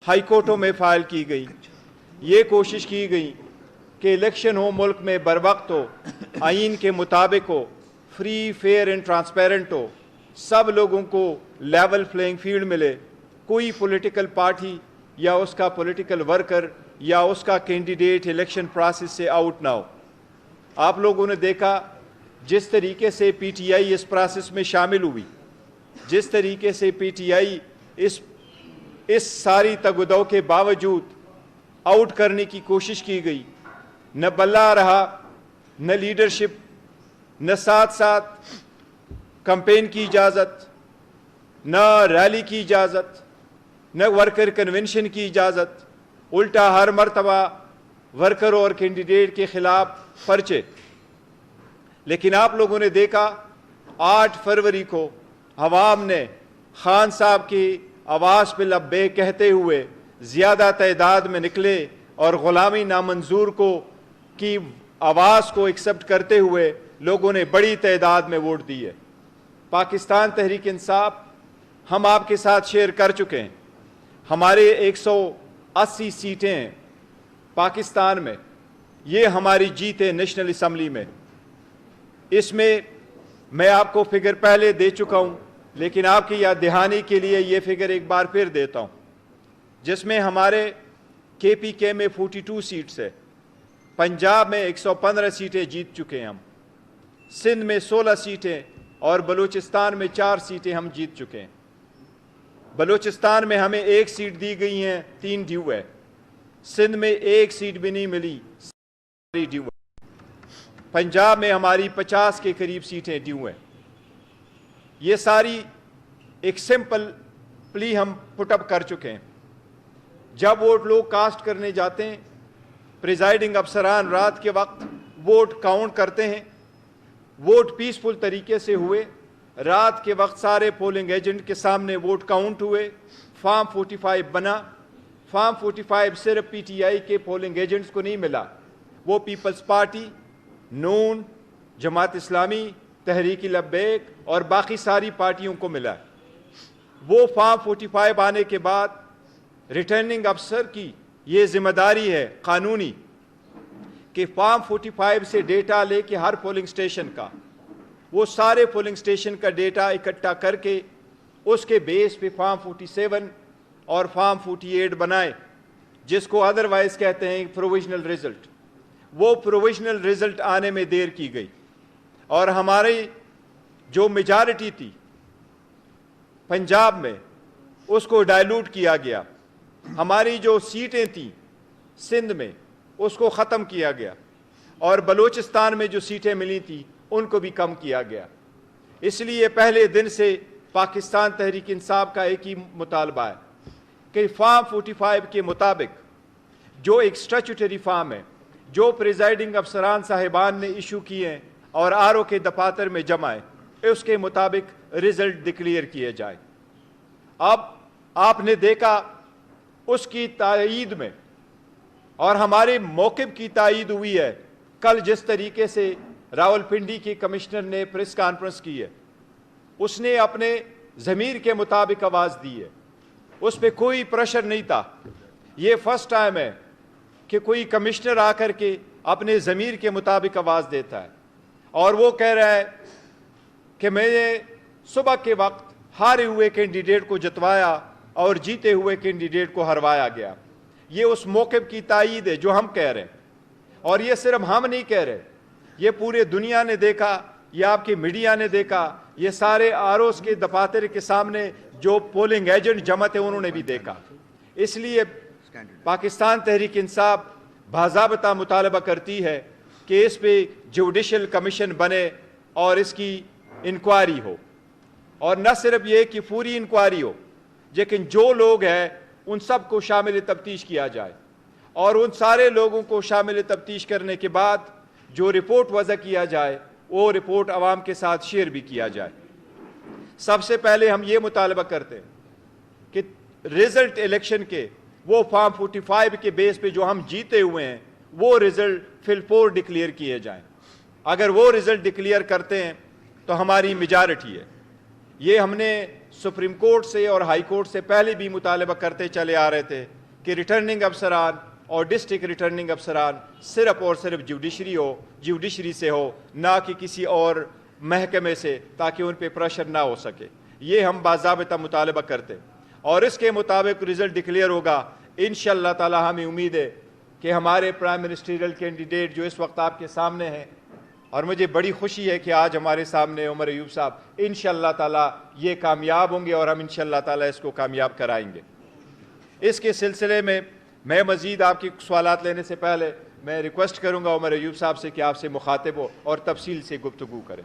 High कोर्टों में file की गई। ये कोशिश की गई कि इलेक्शन हो मुल्क में बर वक्त हो, आइन के मुताबिक हो, फ्री फेयर एंड ट्रांसपेरेंट हो, सब लोगों को लेवल प्लेइंग फील्ड मिले, कोई पॉलिटिकल पार्टी या उसका पॉलिटिकल वर्कर या उसका कैंडिडेट इलेक्शन प्रोसेस से आउट ना हो। आप लोगों ने देखा जिस तरीके से पीटीआई इस प्रोसेस में शामिल हुई, जिस तरीके से पीटीआई इस सारी तगदौ के बावजूद आउट करने की कोशिश की गई, न बल्ला रहा, न लीडरशिप, न साथ साथ कैंपेन की इजाज़त, न रैली की इजाज़त, न वर्कर कन्वेंशन की इजाज़त, उल्टा हर मर्तबा वर्कर और कैंडिडेट के खिलाफ पर्चे। लेकिन आप लोगों ने देखा 8 फरवरी को अवाम ने खान साहब की आवाज़ पे लब्बैक कहते हुए ज़्यादा तादाद में निकले और ग़ुलामी नामंजूर की आवाज़ को एक्सेप्ट करते हुए लोगों ने बड़ी तादाद में वोट दिए। पाकिस्तान तहरीक इंसाफ हम आपके साथ शेयर कर चुके हैं, हमारे 180 सीटें हैं पाकिस्तान में, ये हमारी जीत है नेशनल असम्बली में। इसमें मैं आपको फिगर पहले दे चुका हूँ, लेकिन आपकी याद दहानी के लिए ये फिगर एक बार फिर देता हूँ, जिसमें हमारे KPK में 42 सीट्स है, पंजाब में 115 सीटें जीत चुके हैं हम, सिंध में 16 सीटें और बलूचिस्तान में 4 सीटें हम जीत चुके हैं। बलूचिस्तान में हमें 1 सीट दी गई हैं, 3 ड्यू है। सिंध में 1 सीट भी नहीं मिली, सारी ड्यू है। पंजाब में हमारी 50 के करीब सीटें ड्यू हैं। ये सारी एक सिंपल प्ली हम पुटअप कर चुके हैं। जब वोट लोग कास्ट करने जाते हैं, प्रिजाइडिंग अफसरान रात के वक्त वोट काउंट करते हैं। वोट पीसफुल तरीके से हुए, रात के वक्त सारे पोलिंग एजेंट के सामने वोट काउंट हुए, फॉर्म 45 बना। फॉर्म 45 सिर्फ पीटीआई के पोलिंग एजेंट्स को नहीं मिला, वो पीपल्स पार्टी, नून, जमात इस्लामी, तहरीक लब्बैक और बाकी सारी पार्टियों को मिला। वो फॉर्म 45 आने के बाद रिटर्निंग अफसर की ये जिम्मेदारी है कानूनी कि फॉर्म 45 से डेटा लेके हर पोलिंग स्टेशन का, वो सारे पोलिंग स्टेशन का डेटा इकट्ठा करके उसके बेस पे फॉर्म 47 और फॉर्म 48 बनाए, जिसको अदरवाइज कहते हैं प्रोविजनल रिजल्ट। वो प्रोविजनल रिजल्ट आने में देर की गई और हमारी जो मेजॉरिटी थी पंजाब में उसको डाइल्यूट किया गया। हमारी जो सीटें थी सिंध में उसको ख़त्म किया गया और बलूचिस्तान में जो सीटें मिली थी उनको भी कम किया गया। इसलिए पहले दिन से पाकिस्तान तहरीक इंसाफ का एक ही मुतालबा है कि फॉर्म 45 के मुताबिक जो एक स्टैट्यूटरी फॉर्म है, जो प्रिजाइडिंग अफसरान साहिबान ने इशू किए हैं और आरओ के दफातर में जमा है, उसके मुताबिक रिजल्ट डिक्लेयर किए जाए। अब आपने देखा उसकी तायीद में और हमारे मौक़िफ़ की तायीद हुई है। कल जिस तरीके से रावलपिंडी के कमिश्नर ने प्रेस कॉन्फ्रेंस की है, उसने अपने ज़मीर के मुताबिक आवाज़ दी है, उस पर कोई प्रेशर नहीं था। ये फर्स्ट टाइम है कि कोई कमिश्नर आकर के अपने ज़मीर के मुताबिक आवाज़ देता है और वो कह रहा है कि मैंने सुबह के वक्त हारे हुए कैंडिडेट को जितवाया और जीते हुए कैंडिडेट को हरवाया गया। ये उस मौक़िफ़ की तायीद है जो हम कह रहे हैं, और ये सिर्फ हम नहीं कह रहे, ये पूरे दुनिया ने देखा, ये आपकी मीडिया ने देखा, ये सारे आरओज़ के दफातर के सामने जो पोलिंग एजेंट जमा थे उन्होंने भी देखा। इसलिए पाकिस्तान तहरीक इंसाफ बाज़ाब्ता मुतालबा करती है कि इस पे जुडिशल कमीशन बने और इसकी इंक्वायरी हो, और न सिर्फ ये कि पूरी इंक्वायरी हो, लेकिन जो लोग हैं उन सब को शामिल तफ्तीश किया जाए और उन सारे लोगों को शामिल तफ्तीश करने के बाद जो रिपोर्ट वज़ा किया जाए वो रिपोर्ट आवाम के साथ शेयर भी किया जाए। सबसे पहले हम ये मुतालबा करते हैं कि रिज़ल्ट इलेक्शन के वो फॉर्म 45 के बेस पे जो हम जीते हुए हैं वो रिज़ल्ट फिलपोर डिक्लेयर किए जाएं। अगर वो रिज़ल्ट डिक्लेयर करते हैं तो हमारी मेजॉरिटी है। ये हमने سپریم کورٹ سے اور ہائی کورٹ سے پہلے بھی مطالبہ کرتے چلے آ رہے تھے کہ ریٹرننگ افسران اور ڈسٹرکٹ ریٹرننگ افسران صرف اور صرف جوڈیشری سے ہو، نہ کہ کسی اور محکمے سے، تاکہ ان پہ پریشر نہ ہو سکے۔ یہ ہم باضابطہ مطالبہ کرتے اور اس کے مطابق رزلٹ ڈکلیئر ہوگا انشاءاللہ تعالی۔ ہمیں امید ہے کہ ہمارے پرائم منسٹریل کینڈیڈیٹ جو اس وقت آپ کے سامنے ہیں، اور مجھے بڑی خوشی ہے کہ آج ہمارے سامنے عمر ایوب صاحب انشاءاللہ تعالی یہ کامیاب ہوں گے اور ہم انشاءاللہ تعالی اس کو کامیاب کرائیں گے۔ اس کے سلسلے میں میں مزید آپ کی سوالات لینے سے پہلے میں ریکویسٹ کروں گا عمر ایوب صاحب سے کہ آپ سے مخاطب ہو اور تفصیل سے گفتگو کریں۔